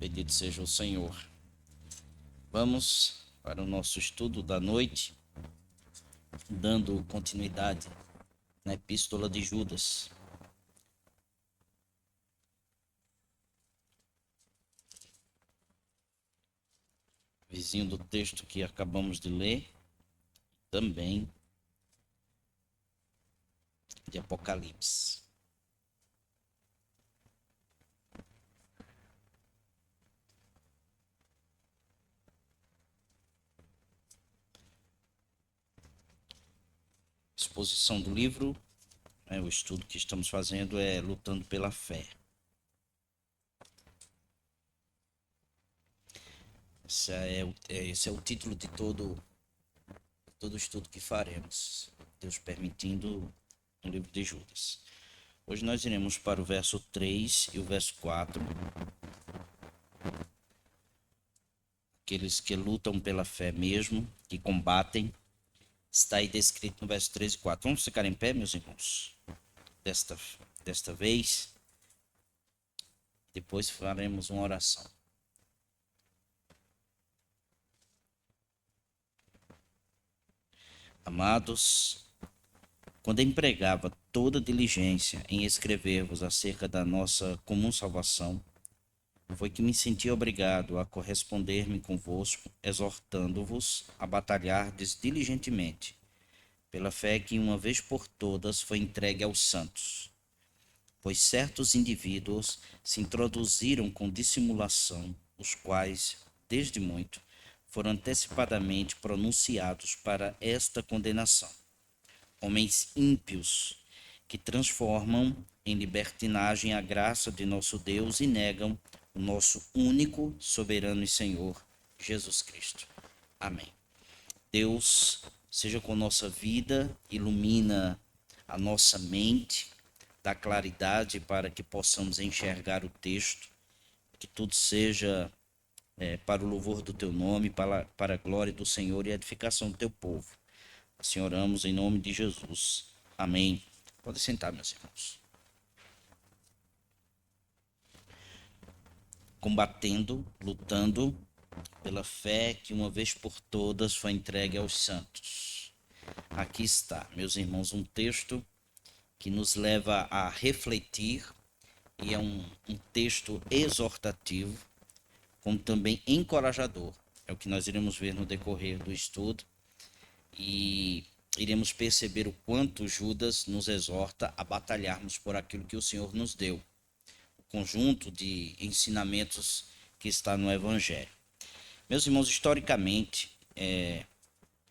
Bendito seja o Senhor. Vamos para o nosso estudo da noite, dando continuidade na Epístola de Judas. Vizinho do texto que acabamos de ler, também de Apocalipse. Exposição do livro, o estudo que estamos fazendo é Lutando pela Fé. Esse é o título de todo o estudo que faremos, Deus permitindo, no livro de Judas. Hoje nós iremos para o verso 3 e o verso 4. Aqueles que lutam pela fé mesmo, que combatem, está aí descrito no verso 3 e 4. Vamos ficar em pé, meus irmãos? Desta vez, depois faremos uma oração. Amados, quando empregava toda diligência em escrever-vos acerca da nossa comum salvação, foi que me senti obrigado a corresponder-me convosco, exortando-vos a batalhardes diligentemente, pela fé que uma vez por todas foi entregue aos santos. Pois certos indivíduos se introduziram com dissimulação, os quais, desde muito, foram antecipadamente pronunciados para esta condenação. Homens ímpios, que transformam em libertinagem a graça de nosso Deus e negam o nosso único, soberano e Senhor, Jesus Cristo. Amém. Deus seja com nossa vida, ilumina a nossa mente, dá claridade para que possamos enxergar o texto, que tudo seja para o louvor do teu nome, para a glória do Senhor e a edificação do teu povo. Assim oramos em nome de Jesus. Amém. Pode sentar, meus irmãos. Combatendo, lutando pela fé que uma vez por todas foi entregue aos santos. Aqui está, meus irmãos, um texto que nos leva a refletir e é um texto exortativo, como também encorajador. É o que nós iremos ver no decorrer do estudo e iremos perceber o quanto Judas nos exorta a batalharmos por aquilo que o Senhor nos deu, o conjunto de ensinamentos que está no Evangelho. Meus irmãos, historicamente,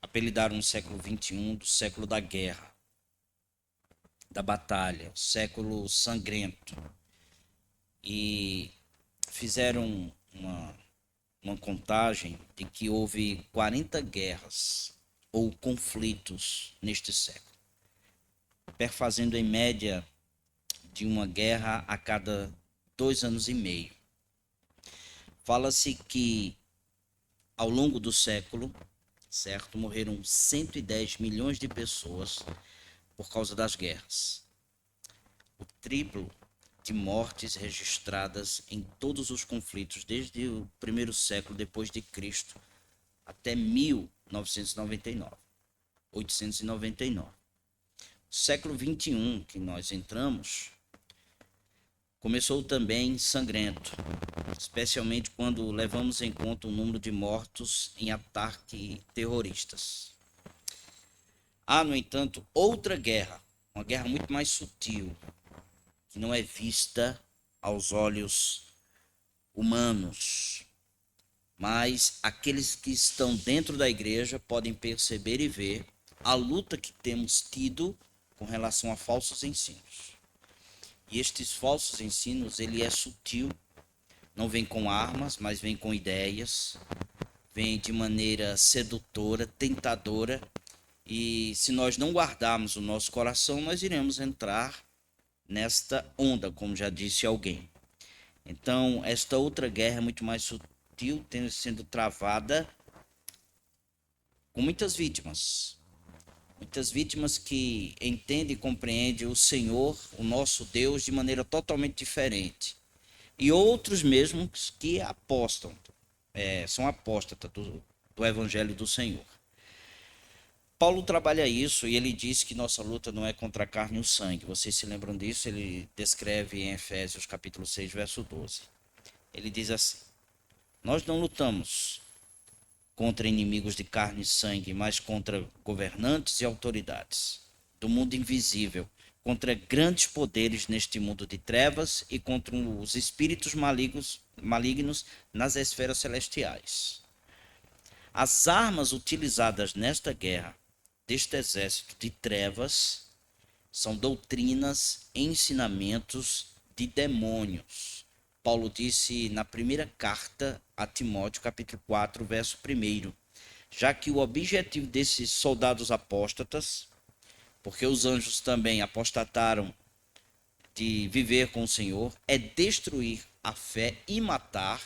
apelidaram no século XXI do século da guerra, da batalha, o século sangrento, e fizeram uma contagem de que houve 40 guerras ou conflitos neste século, perfazendo em média de uma guerra a cada 2 anos e meio. Fala-se que ao longo do século, certo, morreram 110 milhões de pessoas por causa das guerras. O triplo de mortes registradas em todos os conflitos desde o primeiro século depois de Cristo até 1999, 899. O século 21 que nós entramos começou também sangrento, especialmente quando levamos em conta o número de mortos em ataques terroristas. Há, no entanto, outra guerra, uma guerra muito mais sutil, que não é vista aos olhos humanos, mas aqueles que estão dentro da igreja podem perceber e ver a luta que temos tido com relação a falsos ensinos. E estes falsos ensinos, ele é sutil, não vem com armas, mas vem com ideias, vem de maneira sedutora, tentadora, e se nós não guardarmos o nosso coração, nós iremos entrar nesta onda, como já disse alguém. Então, esta outra guerra é muito mais sutil, sendo travada com muitas vítimas que entendem e compreendem o Senhor, o nosso Deus, de maneira totalmente diferente. e outros mesmos que apostam, são apóstatas do Evangelho do Senhor. Paulo trabalha isso e ele diz que nossa luta não é contra a carne e o sangue. Vocês se lembram disso? Ele descreve em Efésios capítulo 6, verso 12. Ele diz assim: nós não lutamos contra inimigos de carne e sangue, mas contra governantes e autoridades do mundo invisível, contra grandes poderes neste mundo de trevas e contra os espíritos malignos nas esferas celestiais. As armas utilizadas nesta guerra deste exército de trevas são doutrinas, ensinamentos de demônios. Paulo disse na primeira carta a Timóteo, capítulo 4, verso 1, já que o objetivo desses soldados apóstatas, porque os anjos também apostataram de viver com o Senhor, é destruir a fé e matar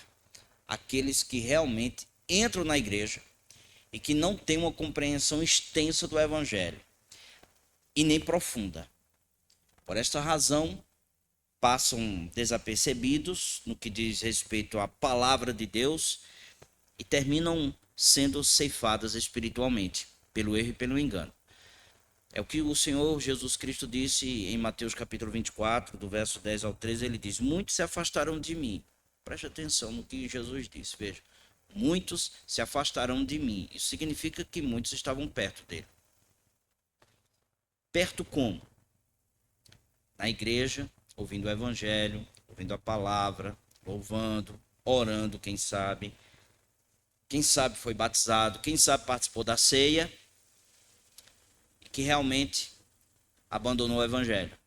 aqueles que realmente entram na igreja e que não têm uma compreensão extensa do Evangelho e nem profunda. Por esta razão, passam desapercebidos no que diz respeito à palavra de Deus e terminam sendo ceifadas espiritualmente pelo erro e pelo engano. É o que o Senhor Jesus Cristo disse em Mateus capítulo 24, do verso 10 ao 13, ele diz: muitos se afastaram de mim. Preste atenção no que Jesus disse, veja. Muitos se afastarão de mim. Isso significa que muitos estavam perto dele. Perto como? Na igreja, ouvindo o evangelho, ouvindo a palavra, louvando, orando, quem sabe foi batizado, quem sabe participou da ceia, e que realmente abandonou o evangelho.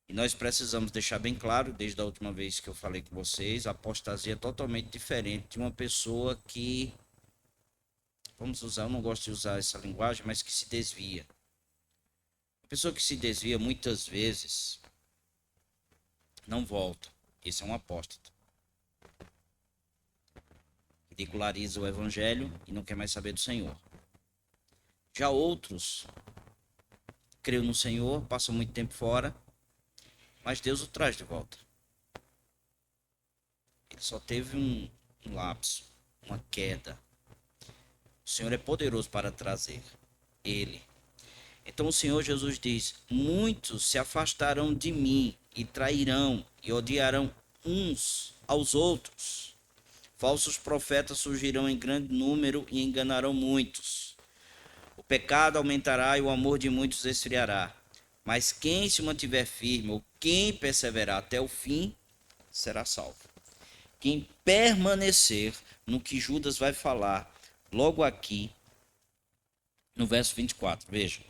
E nós precisamos deixar bem claro, desde a última vez que eu falei com vocês, a apostasia é totalmente diferente de uma pessoa que, eu não gosto de usar essa linguagem, mas que se desvia. A pessoa que se desvia muitas vezes não volta. Esse é um apóstata. Ridiculariza o evangelho e não quer mais saber do Senhor. Já outros creem no Senhor, passam muito tempo fora, mas Deus o traz de volta. Ele só teve um lapso, uma queda. O Senhor é poderoso para trazer ele. Então o Senhor Jesus diz: muitos se afastarão de mim e trairão e odiarão uns aos outros. Falsos profetas surgirão em grande número e enganarão muitos. O pecado aumentará e o amor de muitos esfriará. Mas quem se mantiver firme, ou quem perseverar até o fim, será salvo. Quem permanecer no que Judas vai falar logo aqui, no verso 24, veja.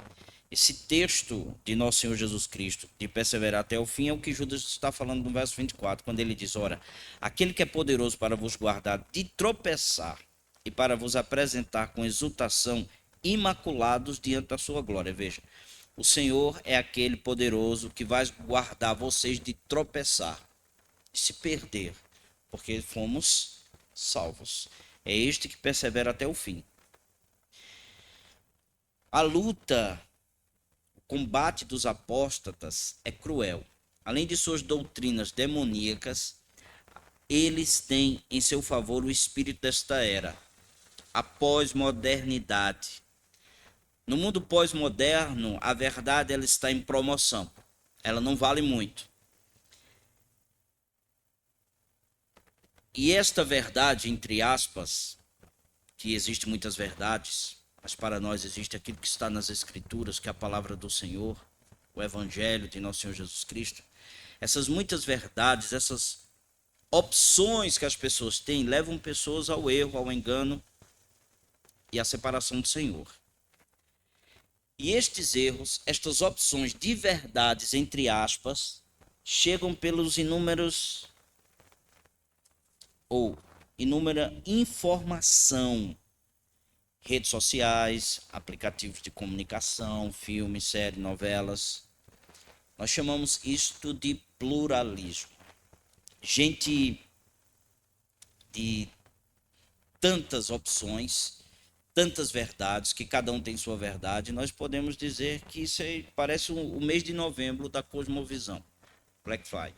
Esse texto de nosso Senhor Jesus Cristo, de perseverar até o fim, é o que Judas está falando no verso 24, quando ele diz: ora, aquele que é poderoso para vos guardar de tropeçar e para vos apresentar com exultação imaculados diante da sua glória. Veja, o Senhor é aquele poderoso que vai guardar vocês de tropeçar, de se perder, porque fomos salvos. É este que persevera até o fim. A luta, o combate dos apóstatas é cruel. Além de suas doutrinas demoníacas, eles têm em seu favor o espírito desta era, a pós-modernidade. No mundo pós-moderno, a verdade ela está em promoção. Ela não vale muito. E esta verdade, entre aspas, que existe muitas verdades, mas para nós existe aquilo que está nas Escrituras, que é a palavra do Senhor, o Evangelho de nosso Senhor Jesus Cristo. Essas muitas verdades, essas opções que as pessoas têm, levam pessoas ao erro, ao engano e à separação do Senhor. E estes erros, estas opções de verdades, entre aspas, chegam pelos inúmera informação, redes sociais, aplicativos de comunicação, filmes, séries, novelas. Nós chamamos isto de pluralismo. Gente de tantas opções, tantas verdades, que cada um tem sua verdade, nós podemos dizer que isso aí parece o mês de novembro da cosmovisão, Black Friday.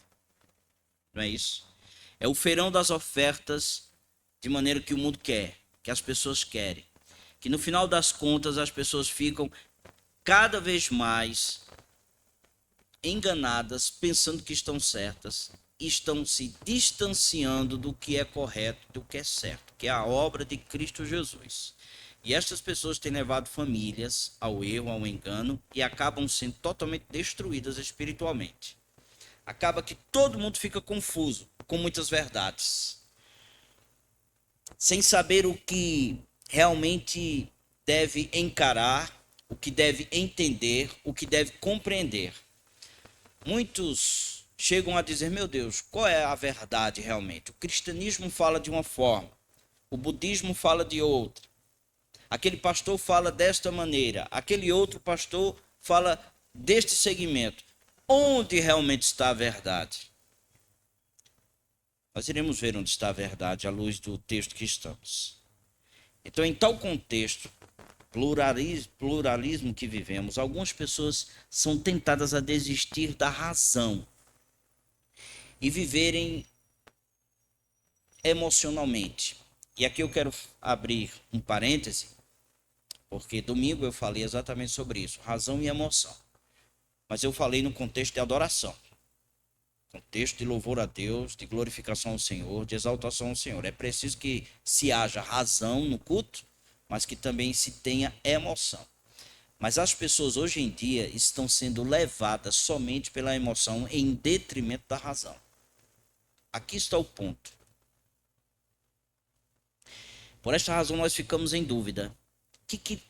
não é isso? É o feirão das ofertas de maneira que o mundo quer, que as pessoas querem. Que no final das contas as pessoas ficam cada vez mais enganadas, pensando que estão certas, e estão se distanciando do que é correto, do que é certo, que é a obra de Cristo Jesus. E estas pessoas têm levado famílias ao erro, ao engano, e acabam sendo totalmente destruídas espiritualmente. Acaba que todo mundo fica confuso com muitas verdades, sem saber o que realmente deve encarar, o que deve entender, o que deve compreender. Muitos chegam a dizer: meu Deus, qual é a verdade realmente? O cristianismo fala de uma forma, o budismo fala de outra. Aquele pastor fala desta maneira, aquele outro pastor fala deste segmento. Onde realmente está a verdade? Nós iremos ver onde está a verdade à luz do texto que estamos. Então, em tal contexto, pluralismo que vivemos, algumas pessoas são tentadas a desistir da razão e viverem emocionalmente. E aqui eu quero abrir um parêntese, porque domingo eu falei exatamente sobre isso, razão e emoção. Mas eu falei no contexto de adoração, contexto de louvor a Deus, de glorificação ao Senhor, de exaltação ao Senhor. É preciso que se haja razão no culto, mas que também se tenha emoção. Mas as pessoas hoje em dia estão sendo levadas somente pela emoção em detrimento da razão. Aqui está o ponto. Por esta razão nós ficamos em dúvida. Que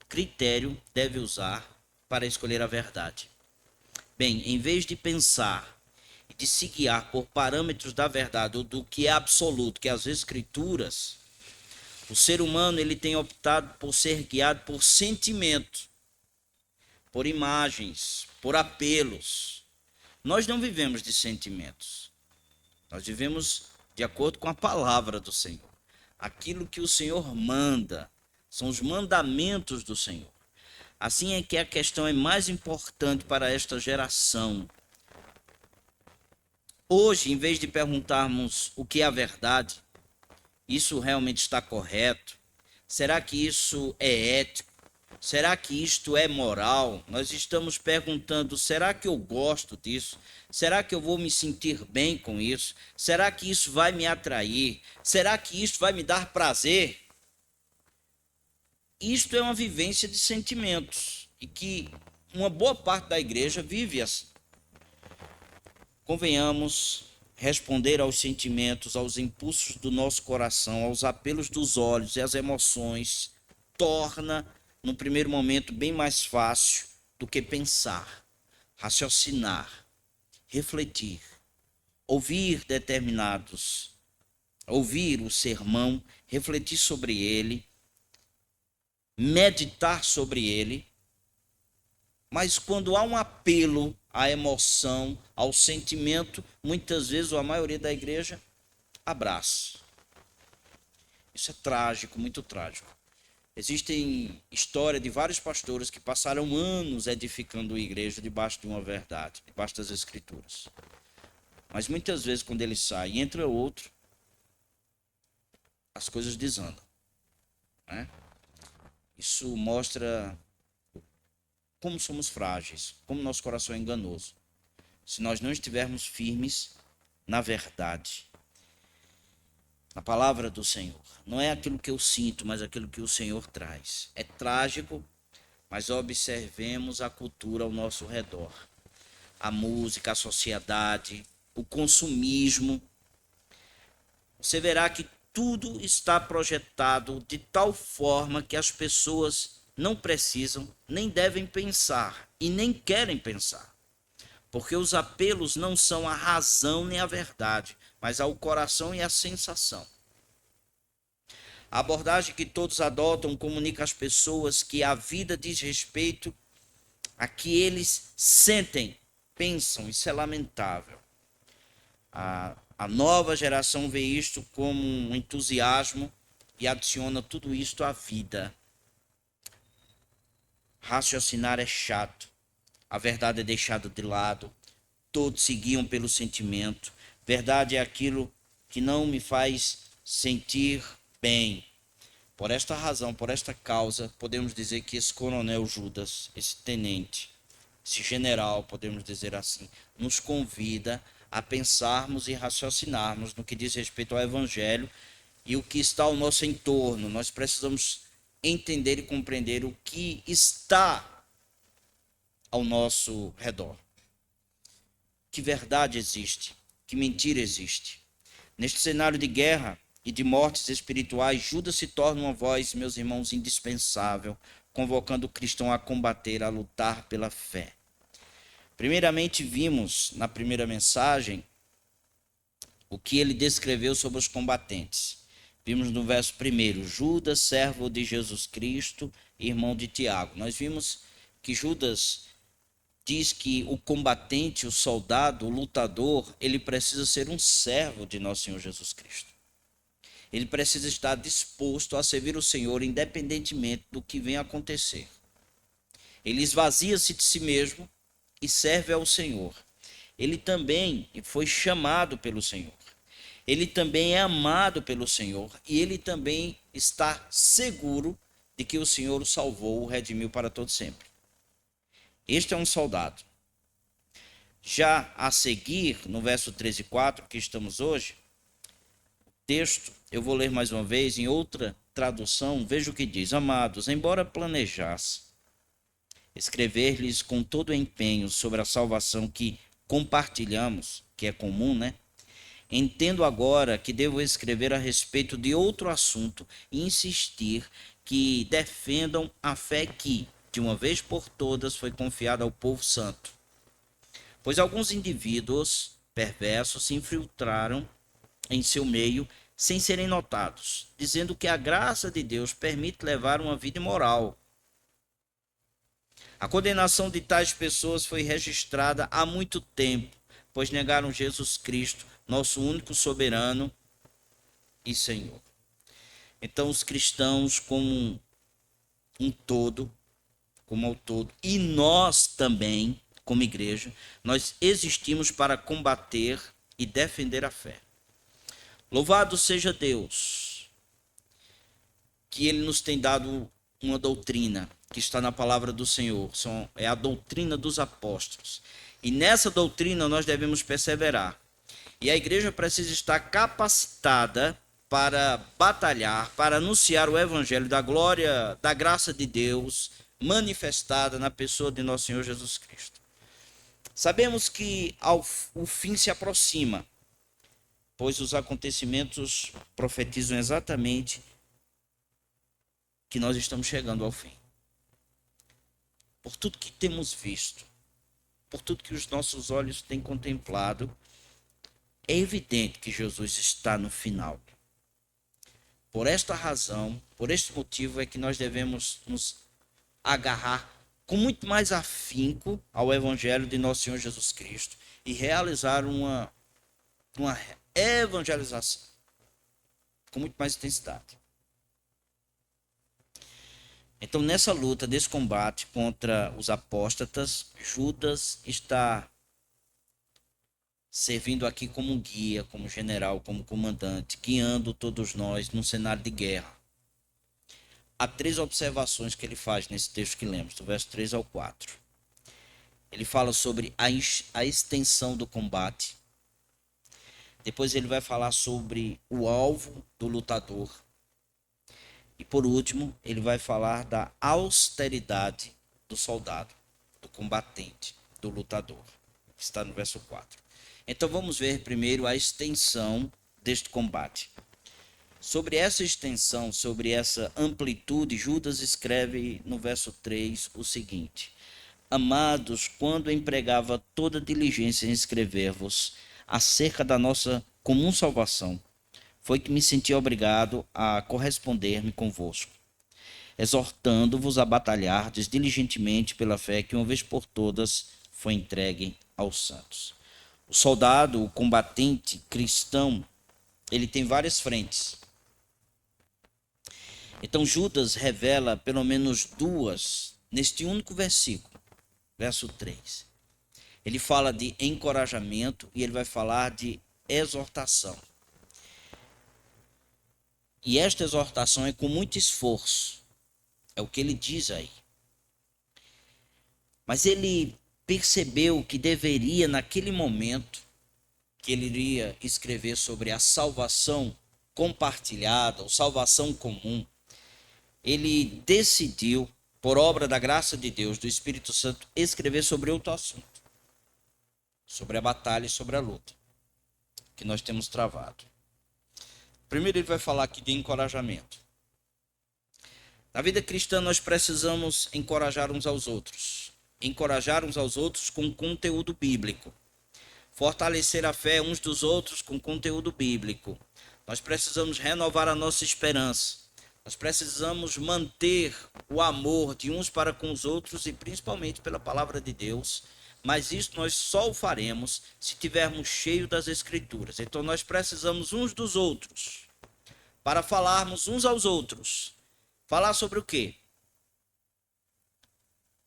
critério deve usar para escolher a verdade? Bem, em vez de pensar e de se guiar por parâmetros da verdade ou do que é absoluto, que é as escrituras, o ser humano ele tem optado por ser guiado por sentimento, por imagens, por apelos. Nós não vivemos de sentimentos. Nós vivemos de acordo com a palavra do Senhor. Aquilo que o Senhor manda, são os mandamentos do Senhor. Assim é que a questão é mais importante para esta geração. Hoje, em vez de perguntarmos o que é a verdade, isso realmente está correto? Será que isso é ético? Será que isto é moral? Nós estamos perguntando: será que eu gosto disso? Será que eu vou me sentir bem com isso? Será que isso vai me atrair? Será que isso vai me dar prazer? Isto é uma vivência de sentimentos e que uma boa parte da igreja vive assim. Convenhamos, responder aos sentimentos, aos impulsos do nosso coração, aos apelos dos olhos e às emoções, torna, no primeiro momento, bem mais fácil do que pensar, raciocinar, refletir, ouvir ouvir o sermão, refletir sobre ele, meditar sobre ele. Mas quando há um apelo à emoção, ao sentimento, muitas vezes, ou a maioria da igreja, abraça. Isso é trágico, muito trágico. Existem histórias de vários pastores que passaram anos edificando a igreja debaixo de uma verdade, debaixo das escrituras. Mas muitas vezes, quando ele sai e entra outro, as coisas desandam, né? Isso mostra como somos frágeis, como nosso coração é enganoso. Se nós não estivermos firmes na verdade, na palavra do Senhor. Não é aquilo que eu sinto, mas aquilo que o Senhor traz. É trágico, mas observemos a cultura ao nosso redor. A música, a sociedade, o consumismo. Você verá que tudo está projetado de tal forma que as pessoas não precisam, nem devem pensar e nem querem pensar. Porque os apelos não são a razão nem a verdade, mas ao coração e à sensação. A abordagem que todos adotam comunica às pessoas que a vida diz respeito a que eles sentem, pensam, isso é lamentável. A nova geração vê isto como um entusiasmo e adiciona tudo isto à vida. Raciocinar é chato, a verdade é deixada de lado, todos seguiam pelo sentimento, Verdade é aquilo que não me faz sentir bem. Por esta razão, por esta causa, podemos dizer que esse coronel Judas, esse tenente, esse general, podemos dizer assim, nos convida a pensarmos e raciocinarmos no que diz respeito ao Evangelho e o que está ao nosso entorno. Nós precisamos entender e compreender o que está ao nosso redor. Que verdade existe? Que mentira existe? Neste cenário de guerra e de mortes espirituais, Judas se torna uma voz, meus irmãos, indispensável, convocando o cristão a combater, a lutar pela fé. Primeiramente, vimos na primeira mensagem o que ele descreveu sobre os combatentes. Vimos no verso 1, Judas, servo de Jesus Cristo, irmão de Tiago. Nós vimos que Judas diz que o combatente, o soldado, o lutador, ele precisa ser um servo de nosso Senhor Jesus Cristo. Ele precisa estar disposto a servir o Senhor independentemente do que venha acontecer. Ele esvazia-se de si mesmo e serve ao Senhor. Ele também foi chamado pelo Senhor. Ele também é amado pelo Senhor e ele também está seguro de que o Senhor o salvou, o redimiu para todo sempre. Este é um soldado. Já a seguir, no verso 13 e 4, que estamos hoje, o texto, eu vou ler mais uma vez em outra tradução, veja o que diz. Amados, embora planejasse escrever-lhes com todo o empenho sobre a salvação que compartilhamos, que é comum, né? Entendo agora que devo escrever a respeito de outro assunto e insistir que defendam a fé que, de uma vez por todas, foi confiada ao povo santo. Pois alguns indivíduos perversos se infiltraram em seu meio sem serem notados, dizendo que a graça de Deus permite levar uma vida imoral. A condenação de tais pessoas foi registrada há muito tempo, pois negaram Jesus Cristo, nosso único soberano e Senhor. Então os cristãos como um todo, como ao todo, e nós também, como igreja, nós existimos para combater e defender a fé. Louvado seja Deus, que Ele nos tem dado uma doutrina que está na palavra do Senhor, é a doutrina dos apóstolos. E nessa doutrina nós devemos perseverar. E a igreja precisa estar capacitada para batalhar, para anunciar o evangelho da glória, da graça de Deus, manifestada na pessoa de nosso Senhor Jesus Cristo. Sabemos que o fim se aproxima, pois os acontecimentos profetizam exatamente que nós estamos chegando ao fim. Por tudo que temos visto, por tudo que os nossos olhos têm contemplado, é evidente que Jesus está no final. Por esta razão, por este motivo é que nós devemos nos agarrar com muito mais afinco ao evangelho de nosso Senhor Jesus Cristo e realizar uma evangelização com muito mais intensidade. Então, nessa luta, nesse combate contra os apóstatas, Judas está servindo aqui como um guia, como general, como comandante, guiando todos nós num cenário de guerra. Há 3 observações que ele faz nesse texto que lemos, do verso 3 ao 4. Ele fala sobre a extensão do combate. Depois ele vai falar sobre o alvo do lutador. E por último, ele vai falar da austeridade do soldado, do combatente, do lutador, que está no verso 4. Então vamos ver primeiro a extensão deste combate. Sobre essa extensão, sobre essa amplitude, Judas escreve no verso 3 o seguinte: Amados, quando empregava toda diligência em escrever-vos acerca da nossa comum salvação, foi que me senti obrigado a corresponder-me convosco, exortando-vos a batalhardes diligentemente pela fé que uma vez por todas foi entregue aos santos. O soldado, o combatente cristão, ele tem várias frentes. Então Judas revela pelo menos 2 neste único versículo, verso 3. Ele fala de encorajamento e ele vai falar de exortação. E esta exortação é com muito esforço. É o que ele diz aí. Mas ele percebeu que deveria, naquele momento, que ele iria escrever sobre a salvação compartilhada, ou salvação comum, ele decidiu, por obra da graça de Deus, do Espírito Santo, escrever sobre outro assunto. Sobre a batalha e sobre a luta que nós temos travado. Primeiro ele vai falar aqui de encorajamento. Na vida cristã nós precisamos encorajar uns aos outros. Encorajar uns aos outros com conteúdo bíblico. Fortalecer a fé uns dos outros com conteúdo bíblico. Nós precisamos renovar a nossa esperança. Nós precisamos manter o amor de uns para com os outros e principalmente pela palavra de Deus. Mas isso nós só o faremos se tivermos cheio das Escrituras. Então nós precisamos uns dos outros para falarmos uns aos outros. Falar sobre o quê?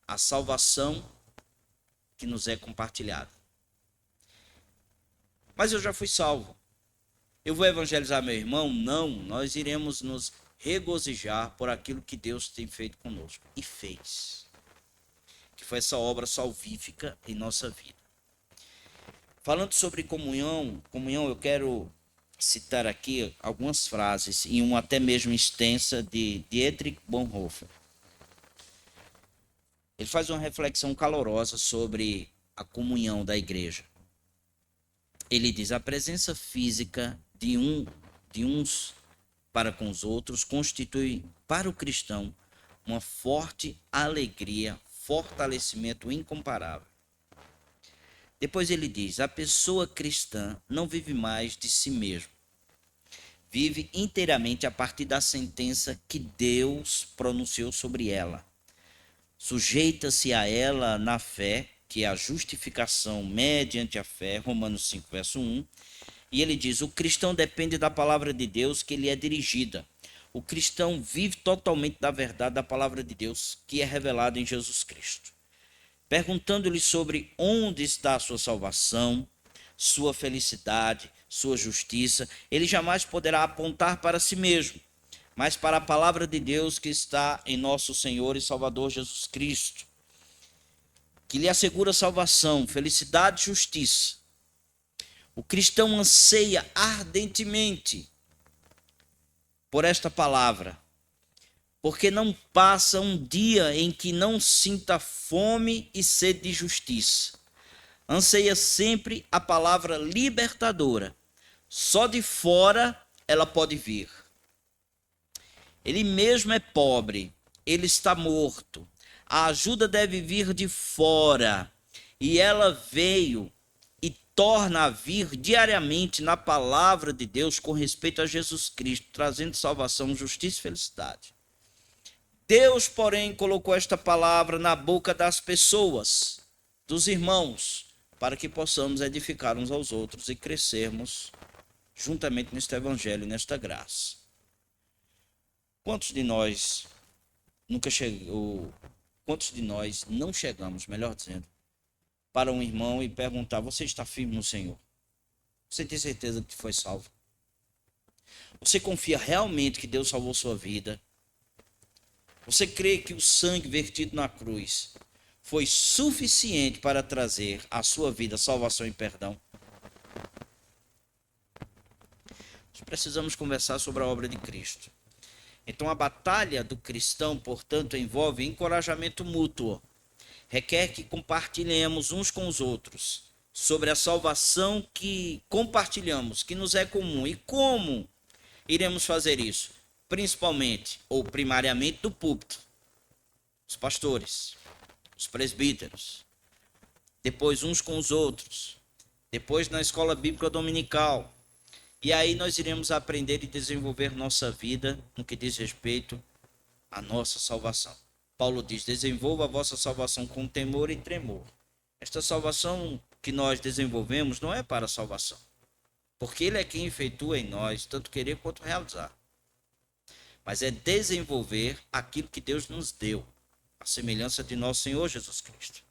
A salvação que nos é compartilhada. Mas eu já fui salvo. Eu vou evangelizar meu irmão? Não, nós iremos nos regozijar por aquilo que Deus tem feito conosco. E fez. Que foi essa obra salvífica em nossa vida. Falando sobre comunhão, eu quero citar aqui algumas frases, em uma até mesmo extensa, de Dietrich Bonhoeffer. Ele faz uma reflexão calorosa sobre a comunhão da igreja. Ele diz: a presença física de uns para com os outros constitui para o cristão uma forte alegria, fortalecimento incomparável. Depois ele diz: a pessoa cristã não vive mais de si mesma. Vive inteiramente a partir da sentença que Deus pronunciou sobre ela. Sujeita-se a ela na fé, que é a justificação mediante a fé, Romanos 5, verso 1. E ele diz: o cristão depende da palavra de Deus que lhe é dirigida. O cristão vive totalmente da verdade da palavra de Deus, que é revelada em Jesus Cristo. Perguntando-lhe sobre onde está a sua salvação, sua felicidade, sua justiça, ele jamais poderá apontar para si mesmo, mas para a palavra de Deus que está em nosso Senhor e Salvador Jesus Cristo, que lhe assegura salvação, felicidade e justiça. O cristão anseia ardentemente por esta palavra, porque não passa um dia em que não sinta fome e sede de justiça. Anseia sempre a palavra libertadora. Só de fora ela pode vir. Ele mesmo é pobre, ele está morto. A ajuda deve vir de fora. E ela veio e torna a vir diariamente na palavra de Deus com respeito a Jesus Cristo, trazendo salvação, justiça e felicidade. Deus, porém, colocou esta palavra na boca das pessoas, dos irmãos, para que possamos edificar uns aos outros e crescermos juntamente neste evangelho e nesta graça. Quantos de nós não chegamos, melhor dizendo, para um irmão e perguntar: você está firme no Senhor? Você tem certeza que foi salvo? Você confia realmente que Deus salvou sua vida? Você crê que o sangue vertido na cruz foi suficiente para trazer à sua vida salvação e perdão? Nós precisamos conversar sobre a obra de Cristo. Então a batalha do cristão, portanto, envolve encorajamento mútuo. Requer que compartilhemos uns com os outros sobre a salvação que compartilhamos, que nos é comum. E como iremos fazer isso? Principalmente, ou primariamente, do púlpito. Os pastores, os presbíteros. Depois uns com os outros. Depois na escola bíblica dominical. E aí nós iremos aprender e desenvolver nossa vida no que diz respeito à nossa salvação. Paulo diz: desenvolva a vossa salvação com temor e tremor. Esta salvação que nós desenvolvemos não é para a salvação, porque Ele é quem efetua em nós tanto querer quanto realizar. Mas é desenvolver aquilo que Deus nos deu, a semelhança de nosso Senhor Jesus Cristo.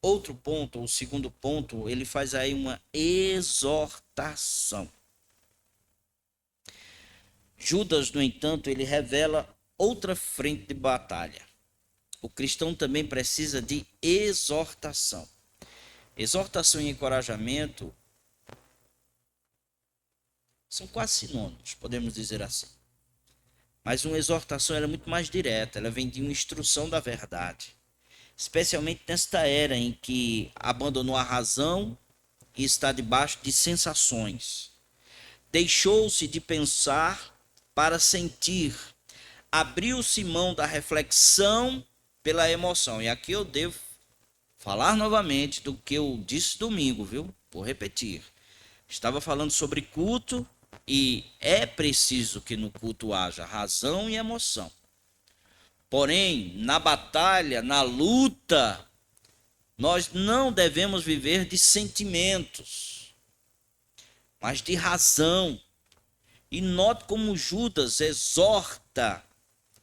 outro ponto, o segundo ponto, ele faz aí uma exortação. Judas, no entanto, ele revela outra frente de batalha. O cristão também precisa de exortação. Exortação e encorajamento são quase sinônimos, podemos dizer assim. Mas uma exortação ela é muito mais direta, ela vem de uma instrução da verdade. Especialmente nesta era em que abandonou a razão e está debaixo de sensações. Deixou-se de pensar para sentir. Abriu-se mão da reflexão pela emoção. E aqui eu devo falar novamente do que eu disse domingo, viu? Vou repetir. Estava falando sobre culto e é preciso que no culto haja razão e emoção. Porém, na batalha, na luta, nós não devemos viver de sentimentos, mas de razão. E note como Judas exorta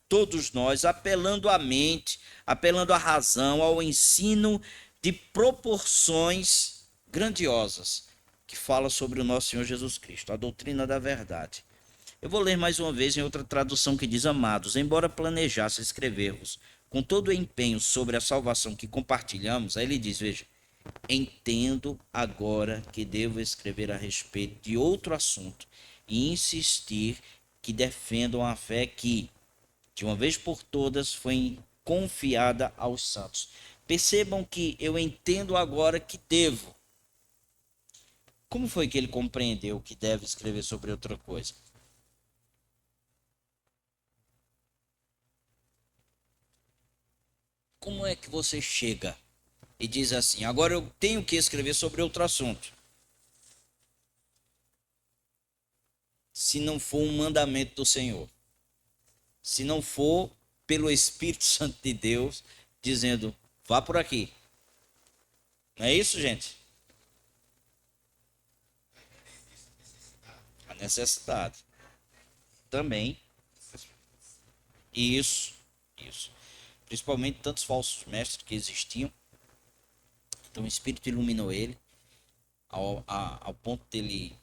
todos nós, apelando à mente, apelando à razão, ao ensino de proporções grandiosas, que fala sobre o nosso Senhor Jesus Cristo, a doutrina da verdade. Eu vou ler mais uma vez em outra tradução que diz: Amados, embora planejasse escrever-vos com todo o empenho sobre a salvação que compartilhamos, aí ele diz, veja, entendo agora que devo escrever a respeito de outro assunto e insistir que defendam a fé que, de uma vez por todas, foi confiada aos santos. Percebam que eu entendo agora que devo. Como foi que ele compreendeu que deve escrever sobre outra coisa? Como é que você chega e diz assim, agora eu tenho que escrever sobre outro assunto? Se não for um mandamento do Senhor. Se não for pelo Espírito Santo de Deus dizendo, vá por aqui. Não é isso, gente? A necessidade. Também. Isso. Principalmente tantos falsos mestres que existiam. Então o Espírito iluminou ele ao ponto dele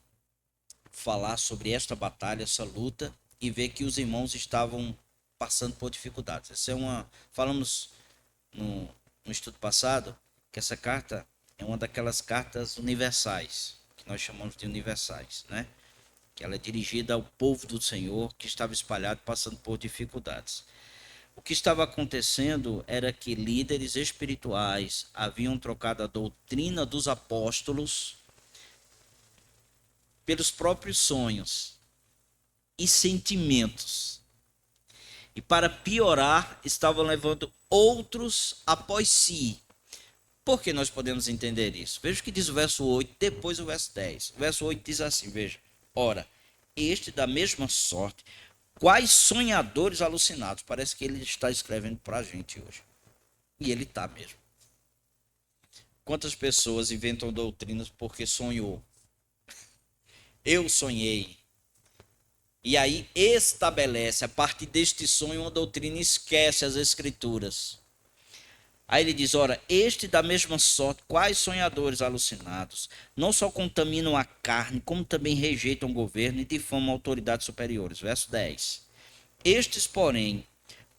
falar sobre esta batalha, essa luta, e ver que os irmãos estavam passando por dificuldades. Essa é uma. Falamos no estudo passado que essa carta é uma daquelas cartas universais, que nós chamamos de universais, né? Que ela é dirigida ao povo do Senhor que estava espalhado passando por dificuldades. O que estava acontecendo era que líderes espirituais haviam trocado a doutrina dos apóstolos pelos próprios sonhos e sentimentos. E para piorar, estavam levando outros após si. Por que nós podemos entender isso? Veja o que diz o verso 8, depois o verso 10. O verso 8 diz assim, veja. Ora, este da mesma sorte, quais sonhadores alucinados. Parece que ele está escrevendo para a gente hoje. E ele está mesmo. Quantas pessoas inventam doutrinas porque sonhou? Eu sonhei. E aí estabelece, a partir deste sonho, uma doutrina e esquece as escrituras. Aí ele diz, ora, este da mesma sorte, quais sonhadores alucinados, não só contaminam a carne, como também rejeitam o governo e difamam autoridades superiores. Verso 10. Estes, porém,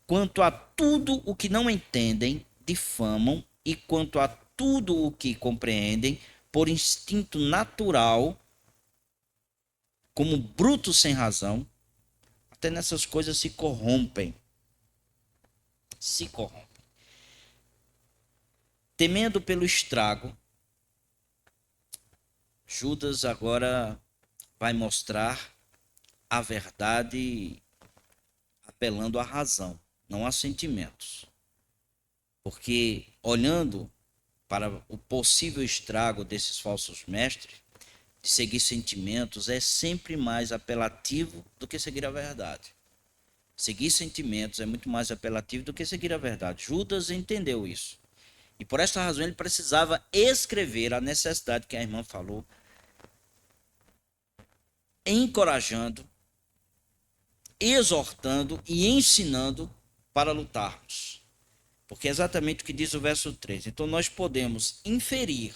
quanto a tudo o que não entendem, difamam, e quanto a tudo o que compreendem, por instinto natural, como brutos sem razão, até nessas coisas se corrompem. Se corrompem. Temendo pelo estrago, Judas agora vai mostrar a verdade apelando à razão, não a sentimentos. Porque olhando para o possível estrago desses falsos mestres, de seguir sentimentos é sempre mais apelativo do que seguir a verdade. Seguir sentimentos é muito mais apelativo do que seguir a verdade. Judas entendeu isso. E por esta razão ele precisava escrever a necessidade que a irmã falou, encorajando, exortando e ensinando para lutarmos. Porque é exatamente o que diz o verso 3. Então nós podemos inferir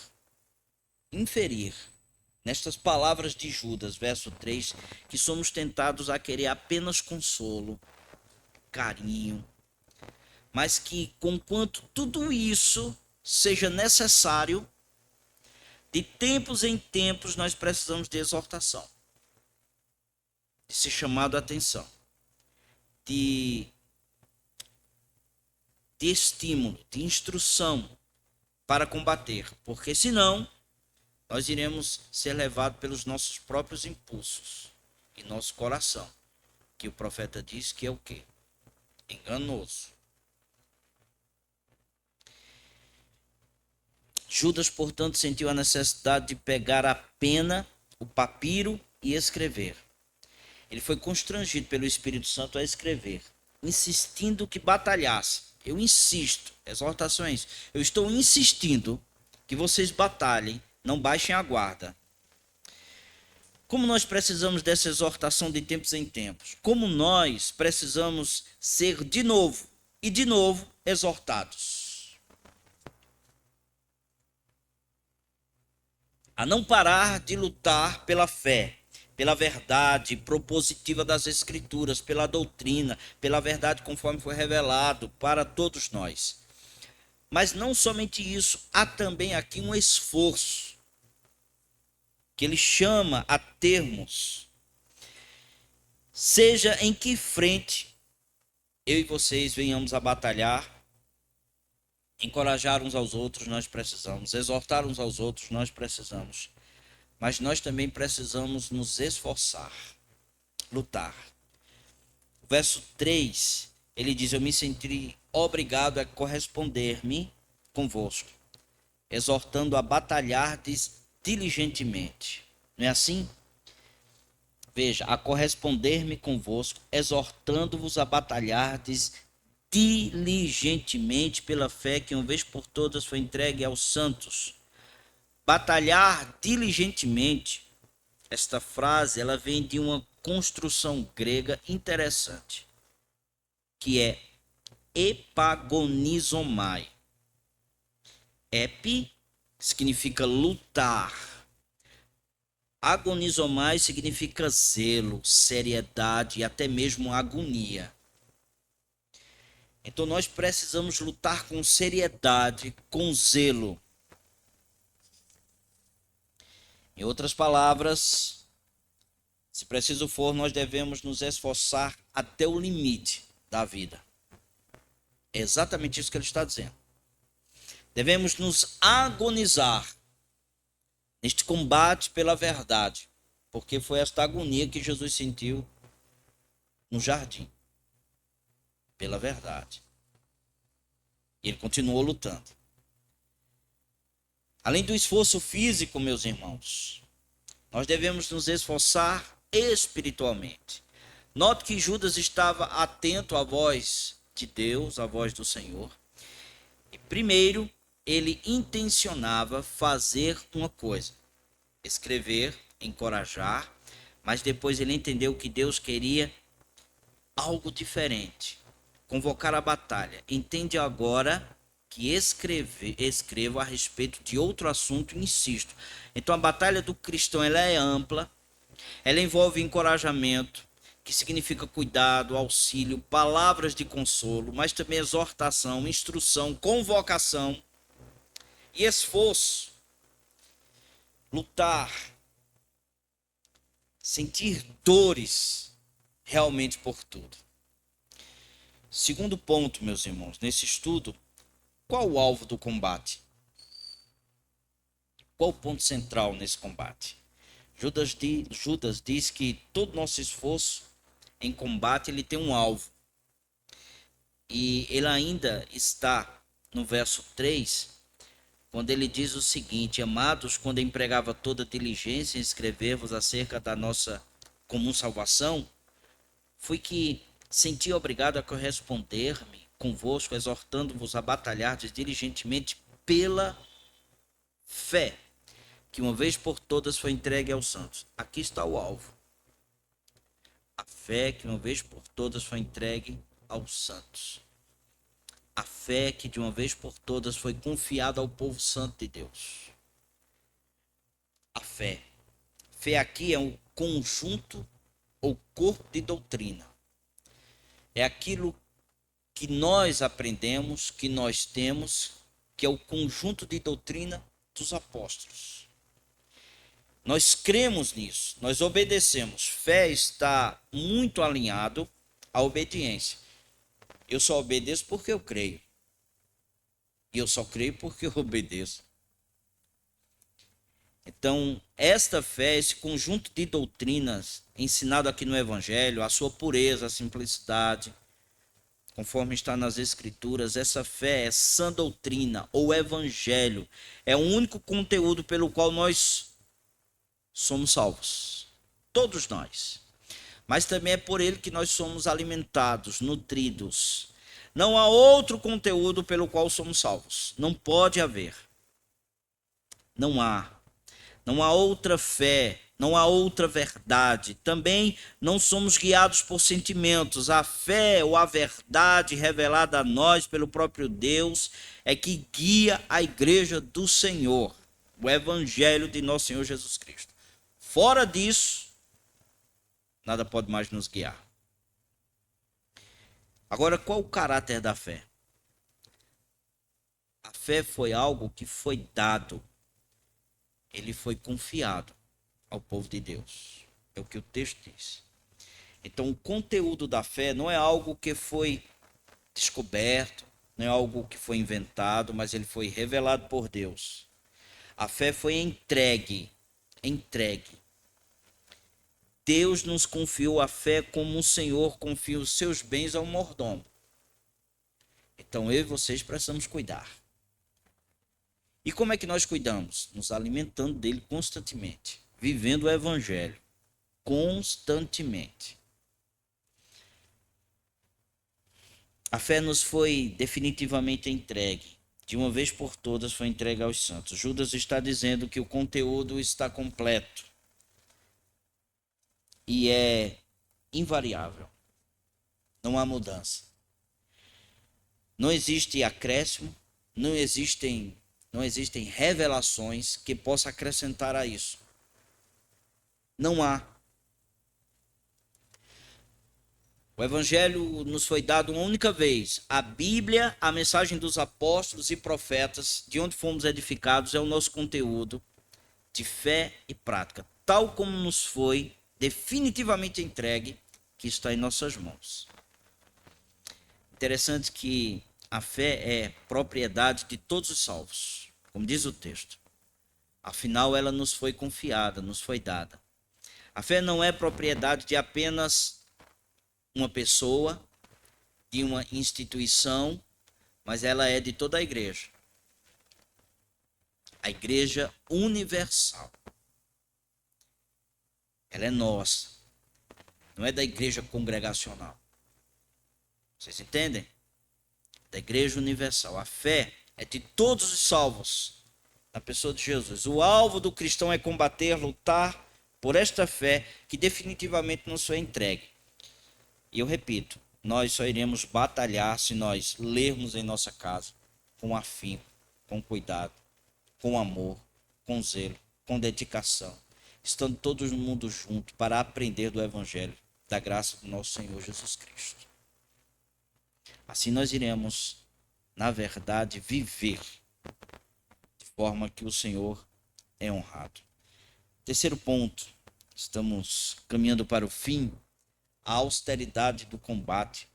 nestas palavras de Judas, verso 3, que somos tentados a querer apenas consolo, carinho, mas que, conquanto tudo isso seja necessário, de tempos em tempos nós precisamos de exortação, de ser chamado a atenção, de estímulo, de instrução para combater, porque senão nós iremos ser levados pelos nossos próprios impulsos e nosso coração, que o profeta diz que é o quê? Enganoso. Judas, portanto, sentiu a necessidade de pegar a pena, o papiro e escrever. Ele foi constrangido pelo Espírito Santo a escrever, insistindo que batalhasse. Eu insisto, exortações, eu estou insistindo que vocês batalhem, não baixem a guarda. Como nós precisamos dessa exortação de tempos em tempos? Como nós precisamos ser de novo e de novo exortados a não parar de lutar pela fé, pela verdade propositiva das Escrituras, pela doutrina, pela verdade conforme foi revelado para todos nós. Mas não somente isso, há também aqui um esforço que ele chama a termos, seja em que frente eu e vocês venhamos a batalhar, encorajar uns aos outros nós precisamos, exortar uns aos outros nós precisamos, mas nós também precisamos nos esforçar, lutar. O verso 3, ele diz: eu me senti obrigado a corresponder-me convosco, exortando a batalhar diligentemente. Não é assim? Veja, a corresponder-me convosco, exortando-vos a batalhardes diligentemente pela fé que uma vez por todas foi entregue aos santos. Batalhar diligentemente, esta frase, ela vem de uma construção grega interessante, que é epagonizomai. Epi significa lutar. Agonizomai significa zelo, seriedade e até mesmo agonia. Então nós precisamos lutar com seriedade, com zelo. Em outras palavras, se preciso for, nós devemos nos esforçar até o limite da vida. É exatamente isso que ele está dizendo. Devemos nos agonizar neste combate pela verdade, porque foi esta agonia que Jesus sentiu no jardim, pela verdade. E ele continuou lutando. Além do esforço físico, meus irmãos, nós devemos nos esforçar espiritualmente. Note que Judas estava atento à voz de Deus, à voz do Senhor. E primeiro, ele intencionava fazer uma coisa: escrever, encorajar, mas depois ele entendeu que Deus queria algo diferente, convocar a batalha. Entende agora que escrevo a respeito de outro assunto e insisto. Então a batalha do cristão, ela é ampla, ela envolve encorajamento, que significa cuidado, auxílio, palavras de consolo, mas também exortação, instrução, convocação e esforço. Lutar, sentir dores realmente por tudo. Segundo ponto, meus irmãos, nesse estudo, qual o alvo do combate? Qual o ponto central nesse combate? Judas diz que todo nosso esforço em combate ele tem um alvo. E ele ainda está no verso 3, quando ele diz o seguinte: amados, quando empregava toda diligência em escrever-vos acerca da nossa comum salvação, fui que senti obrigado a corresponder-me convosco, exortando-vos a batalhar diligentemente pela fé, que uma vez por todas foi entregue aos santos. Aqui está o alvo. A fé que uma vez por todas foi entregue aos santos. a fé que de uma vez por todas foi confiada ao povo santo de Deus. A fé. Fé aqui é um conjunto ou corpo de doutrina. É aquilo que nós aprendemos, que nós temos, que é o conjunto de doutrina dos apóstolos. Nós cremos nisso, nós obedecemos. Fé está muito alinhado à obediência. Eu só obedeço porque eu creio. E eu só creio porque eu obedeço. Então, esta fé, esse conjunto de doutrinas ensinado aqui no Evangelho, a sua pureza, a simplicidade, conforme está nas Escrituras, essa fé é sã doutrina ou Evangelho. É o único conteúdo pelo qual nós somos salvos. Todos nós. Mas também é por ele que nós somos alimentados, nutridos. Não há outro conteúdo pelo qual somos salvos. Não pode haver. Não há. Não há outra fé, não há outra verdade. Também não somos guiados por sentimentos. A fé ou a verdade revelada a nós pelo próprio Deus é que guia a igreja do Senhor, o evangelho de nosso Senhor Jesus Cristo. Fora disso, nada pode mais nos guiar. Agora, qual o caráter da fé? A fé foi algo que foi dado. Ele foi confiado ao povo de Deus. É o que o texto diz. Então, o conteúdo da fé não é algo que foi descoberto, não é algo que foi inventado, mas ele foi revelado por Deus. A fé foi entregue. Deus nos confiou a fé como um senhor confia os seus bens ao mordomo. Então, eu e vocês precisamos cuidar. E como é que nós cuidamos? Nos alimentando dele constantemente, vivendo o evangelho constantemente. A fé nos foi definitivamente entregue. De uma vez por todas foi entregue aos santos. Judas está dizendo que o conteúdo está completo e é invariável. Não há mudança. Não existe acréscimo, não existem revelações que possam acrescentar a isso. Não há. O evangelho nos foi dado uma única vez. A Bíblia, a mensagem dos apóstolos e profetas, de onde fomos edificados, é o nosso conteúdo de fé e prática, tal como nos foi definitivamente entregue, que está em nossas mãos. Interessante que a fé é propriedade de todos os salvos, como diz o texto. Afinal, ela nos foi confiada, nos foi dada. A fé não é propriedade de apenas uma pessoa, de uma instituição, mas ela é de toda a igreja. A igreja universal. Ela é nossa. Não é da igreja congregacional. Vocês entendem? Da igreja universal. A fé é de todos os salvos na pessoa de Jesus. O alvo do cristão é combater, lutar por esta fé que definitivamente nos foi entregue. E eu repito, nós só iremos batalhar se nós lermos em nossa casa com afinco, com cuidado, com amor, com zelo, com dedicação, estando todo mundo junto para aprender do evangelho, da graça do nosso Senhor Jesus Cristo. Assim nós iremos, na verdade, viver de forma que o Senhor é honrado. Terceiro ponto, estamos caminhando para o fim, a austeridade do combate.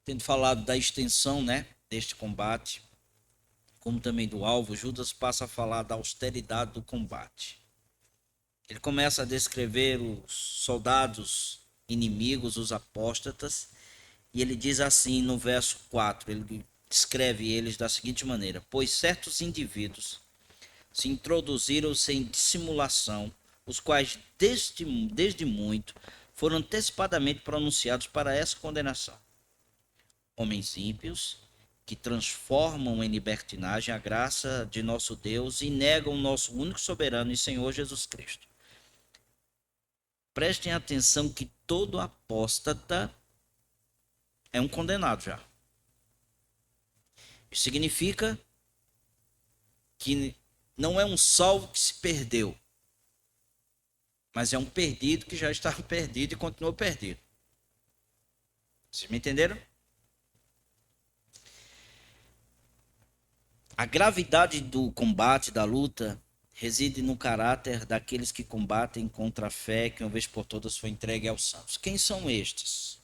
Tendo falado da extensão, deste combate, como também do alvo, Judas passa a falar da austeridade do combate. Ele começa a descrever os soldados inimigos, os apóstatas, e ele diz assim no verso 4, ele descreve eles da seguinte maneira: pois certos indivíduos se introduziram sem dissimulação, os quais desde muito foram antecipadamente pronunciados para essa condenação. Homens ímpios que transformam em libertinagem a graça de nosso Deus e negam o nosso único soberano e Senhor Jesus Cristo. Prestem atenção que todo apóstata é um condenado já. Isso significa que não é um salvo que se perdeu, mas é um perdido que já estava perdido e continua perdido. Vocês me entenderam? A gravidade do combate, da luta, reside no caráter daqueles que combatem contra a fé que uma vez por todas foi entregue aos santos. Quem são estes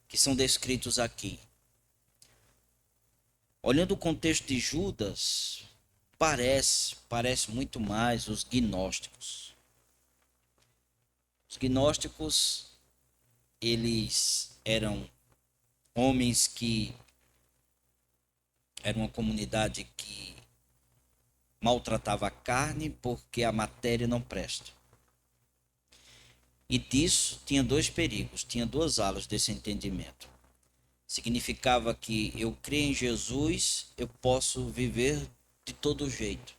que são descritos aqui? Olhando o contexto de Judas, parece muito mais os gnósticos. Os gnósticos, eles eram homens que eram uma comunidade que maltratava a carne porque a matéria não presta. E disso tinha dois perigos, tinha duas alas desse entendimento. Significava que eu creio em Jesus, eu posso viver de todo jeito,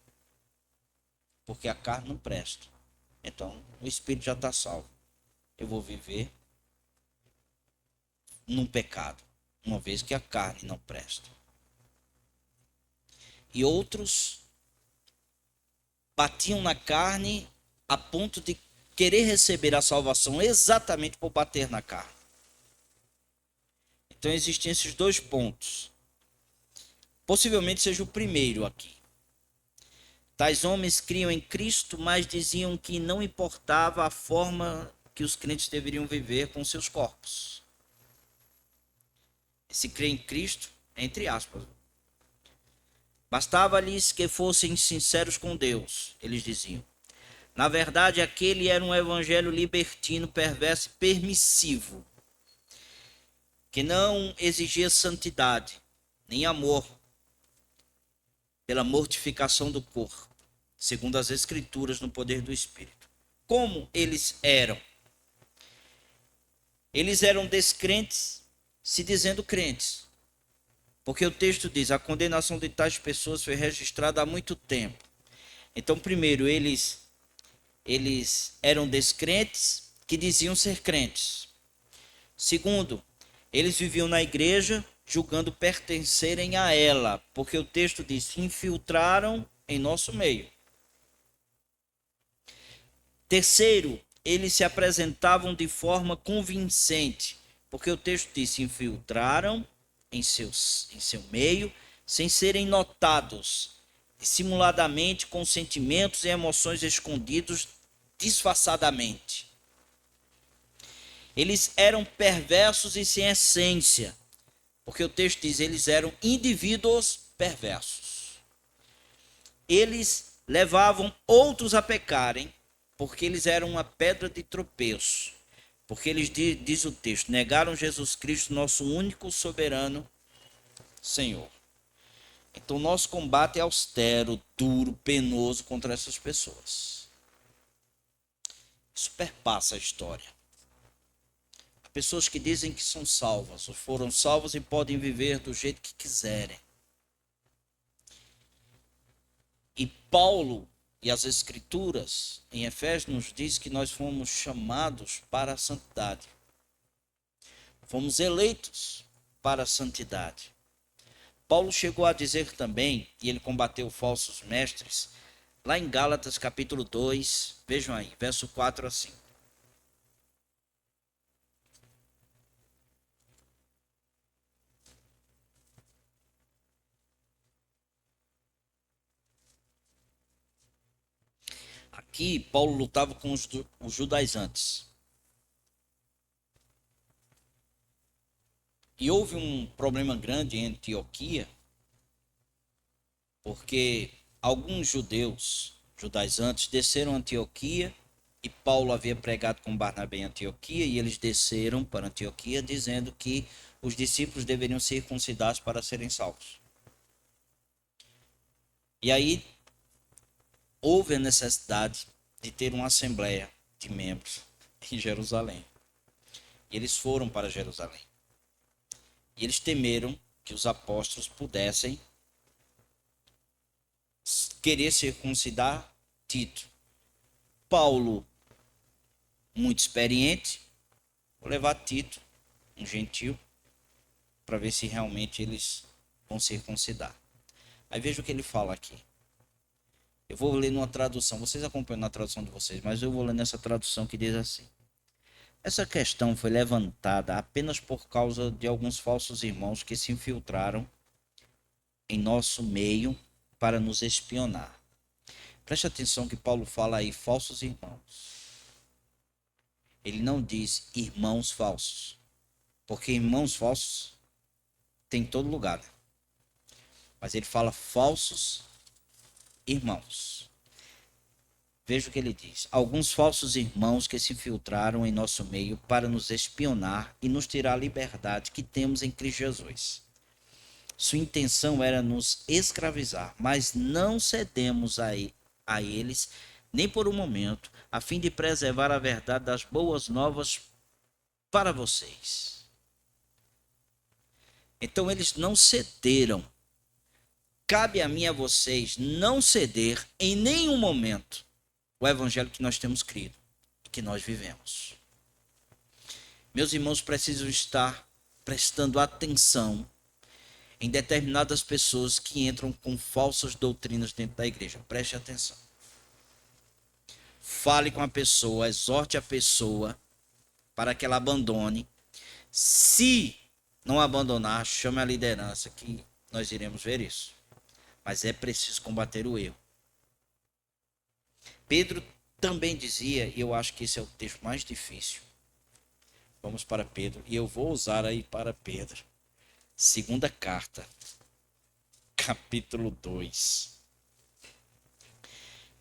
porque a carne não presta. Então o espírito já está salvo. Eu vou viver num pecado, uma vez que a carne não presta. E outros batiam na carne a ponto de querer receber a salvação exatamente por bater na carne. Então existem esses dois pontos. Possivelmente seja o primeiro aqui. Tais homens criam em Cristo, mas diziam que não importava a forma que os crentes deveriam viver com seus corpos. Se crê em Cristo, entre aspas. Bastava-lhes que fossem sinceros com Deus, eles diziam. Na verdade, aquele era um evangelho libertino, perverso e permissivo, que não exigia santidade, nem amor, pela mortificação do corpo, segundo as Escrituras, no poder do Espírito. Como eles eram? Eles eram descrentes, se dizendo crentes. Porque o texto diz, a condenação de tais pessoas foi registrada há muito tempo. Então, primeiro, eles eram descrentes que diziam ser crentes. Segundo, eles viviam na igreja julgando pertencerem a ela, porque o texto diz, se infiltraram em nosso meio. Terceiro, eles se apresentavam de forma convincente, porque o texto diz, se infiltraram em seu meio, sem serem notados, dissimuladamente, com sentimentos e emoções escondidos disfarçadamente. Eles eram perversos e sem essência, porque o texto diz, eles eram indivíduos perversos. Eles levavam outros a pecarem, porque eles eram uma pedra de tropeço. Porque eles, diz o texto, negaram Jesus Cristo, nosso único soberano Senhor. Então, nosso combate é austero, duro, penoso contra essas pessoas. Isso perpassa a história. Há pessoas que dizem que são salvas, ou foram salvas e podem viver do jeito que quiserem. E Paulo e as Escrituras, em Efésios, nos diz que nós fomos chamados para a santidade. Fomos eleitos para a santidade. Paulo chegou a dizer também, e ele combateu falsos mestres, lá em Gálatas capítulo 2, vejam aí, verso 4 a 5. Aqui, Paulo lutava com os judaizantes. E houve um problema grande em Antioquia, porque alguns judaizantes, desceram a Antioquia, e Paulo havia pregado com Barnabé em Antioquia, e eles desceram para Antioquia, dizendo que os discípulos deveriam ser circuncidados para serem salvos. E aí, houve a necessidade de ter uma assembleia de membros em Jerusalém. E eles foram para Jerusalém. E eles temeram que os apóstolos pudessem querer circuncidar Tito. Paulo, muito experiente, vou levar Tito um gentio, para ver se realmente eles vão circuncidar. Aí veja o que ele fala aqui. Eu vou ler numa tradução, vocês acompanham na tradução de vocês, mas eu vou ler nessa tradução que diz assim: essa questão foi levantada apenas por causa de alguns falsos irmãos que se infiltraram em nosso meio para nos espionar. Preste atenção que Paulo fala aí, falsos irmãos. Ele não diz irmãos falsos, porque irmãos falsos tem em todo lugar, né? Mas ele fala falsos irmãos. Veja o que ele diz. Alguns falsos irmãos que se infiltraram em nosso meio para nos espionar e nos tirar a liberdade que temos em Cristo Jesus. Sua intenção era nos escravizar, mas não cedemos a eles nem por um momento, a fim de preservar a verdade das boas novas para vocês. Então eles não cederam. Cabe a mim e a vocês não ceder em nenhum momento o evangelho que nós temos crido e que nós vivemos. Meus irmãos precisam estar prestando atenção em determinadas pessoas que entram com falsas doutrinas dentro da igreja. Preste atenção. Fale com a pessoa, exorte a pessoa para que ela abandone. Se não abandonar, chame a liderança que nós iremos ver isso. Mas é preciso combater o erro. Pedro também dizia, e eu acho que esse é o texto mais difícil. Vamos para Pedro, e eu vou usar aí para Pedro. Segunda carta, capítulo 2.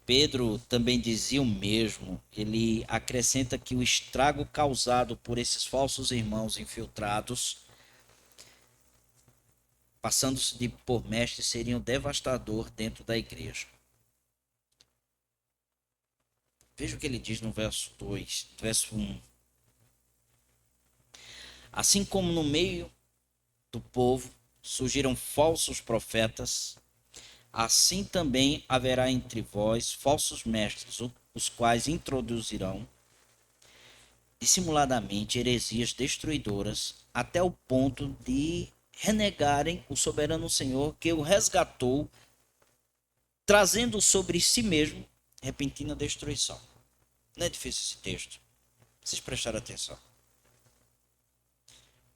Pedro também dizia o mesmo. Ele acrescenta que o estrago causado por esses falsos irmãos infiltrados, passando-se por mestres, seria um devastador dentro da igreja. Veja o que ele diz no verso 2, verso 1. Assim como no meio do povo surgiram falsos profetas, assim também haverá entre vós falsos mestres, os quais introduzirão dissimuladamente heresias destruidoras, até o ponto de renegarem o soberano Senhor que o resgatou, trazendo sobre si mesmo repentina destruição. Não é difícil esse texto. Vocês prestaram atenção.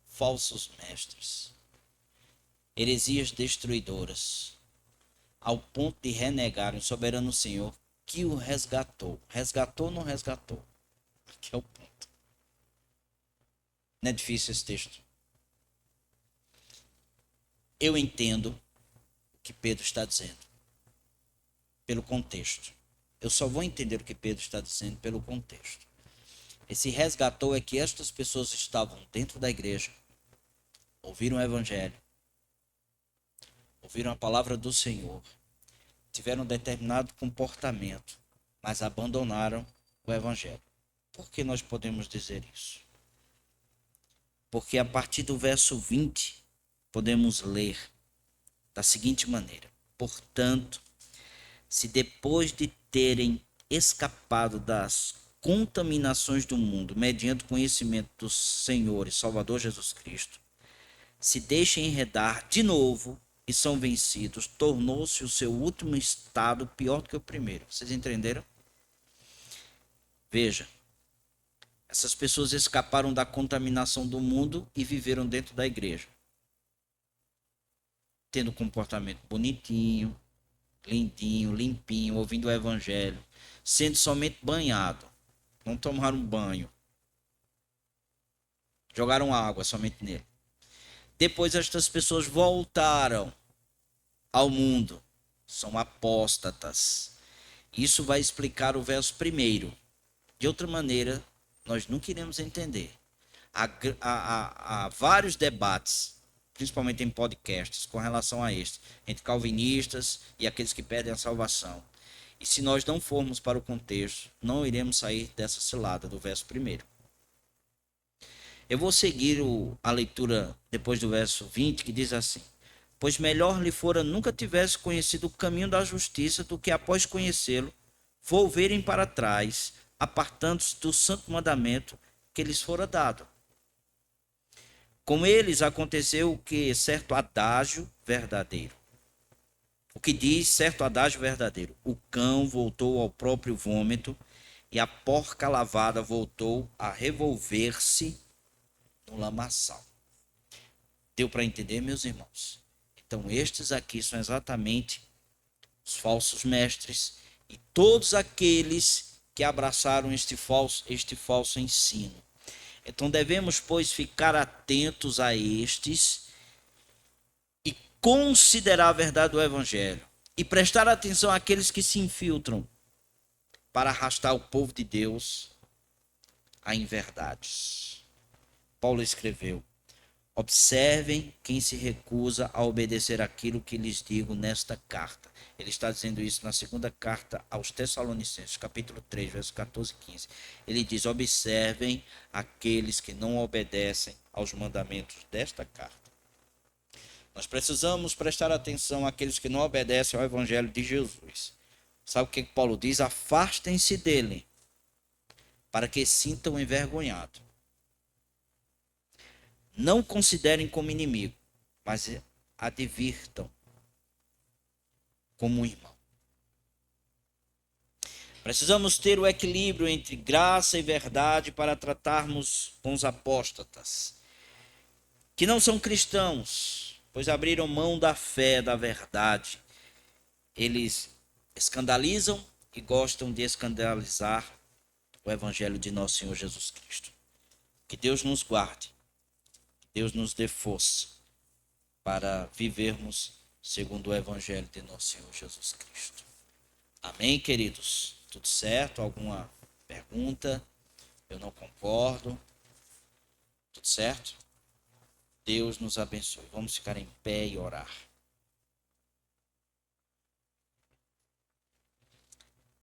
Falsos mestres, heresias destruidoras, ao ponto de renegarem o soberano Senhor que o resgatou. Resgatou ou não resgatou? Aqui é o ponto. Não é difícil esse texto. Eu entendo o que Pedro está dizendo pelo contexto. Eu só vou entender o que Pedro está dizendo pelo contexto. Esse resgatou é que estas pessoas estavam dentro da igreja, ouviram o evangelho, ouviram a palavra do Senhor, tiveram um determinado comportamento, mas abandonaram o evangelho. Por que nós podemos dizer isso? Porque a partir do verso 20, podemos ler da seguinte maneira: portanto, se depois de terem escapado das contaminações do mundo, mediante o conhecimento do Senhor e Salvador Jesus Cristo, se deixem enredar de novo e são vencidos, tornou-se o seu último estado pior do que o primeiro. Vocês entenderam? Veja, essas pessoas escaparam da contaminação do mundo e viveram dentro da igreja, tendo um comportamento bonitinho, lindinho, limpinho, ouvindo o evangelho, sendo somente banhado, não tomaram banho, jogaram água somente nele. Depois estas pessoas voltaram ao mundo, são apóstatas. Isso vai explicar o verso 1. De outra maneira, nós nunca iremos entender. Há vários debates, principalmente em podcasts, com relação a este, entre calvinistas e aqueles que pedem a salvação. E se nós não formos para o contexto, não iremos sair dessa cilada do verso 1. Eu vou seguir a leitura depois do verso 20, que diz assim: pois melhor lhe fora nunca tivesse conhecido o caminho da justiça, do que após conhecê-lo, volverem para trás, apartando-se do santo mandamento que lhes fora dado. Com eles aconteceu o que certo adágio verdadeiro. O que diz certo adágio verdadeiro? O cão voltou ao próprio vômito e a porca lavada voltou a revolver-se no lamaçal. Deu para entender, meus irmãos? Então, estes aqui são exatamente os falsos mestres e todos aqueles que abraçaram este falso ensino. Então, devemos, pois, ficar atentos a estes e considerar a verdade do Evangelho e prestar atenção àqueles que se infiltram para arrastar o povo de Deus a inverdades. Paulo escreveu: observem quem se recusa a obedecer aquilo que lhes digo nesta carta. Ele está dizendo isso na segunda carta aos Tessalonicenses, capítulo 3, versos 14 e 15. Ele diz: observem aqueles que não obedecem aos mandamentos desta carta. Nós precisamos prestar atenção àqueles que não obedecem ao Evangelho de Jesus. Sabe o que Paulo diz? Afastem-se dele, para que sintam envergonhado. Não considerem como inimigo, mas advirtam como um irmão. Precisamos ter o equilíbrio entre graça e verdade para tratarmos com os apóstatas, que não são cristãos, pois abriram mão da fé, da verdade. Eles escandalizam e gostam de escandalizar o Evangelho de nosso Senhor Jesus Cristo. Que Deus nos guarde. Deus nos dê força para vivermos segundo o Evangelho de nosso Senhor Jesus Cristo. Amém, queridos? Tudo certo? Alguma pergunta? Eu não concordo. Tudo certo? Deus nos abençoe. Vamos ficar em pé e orar.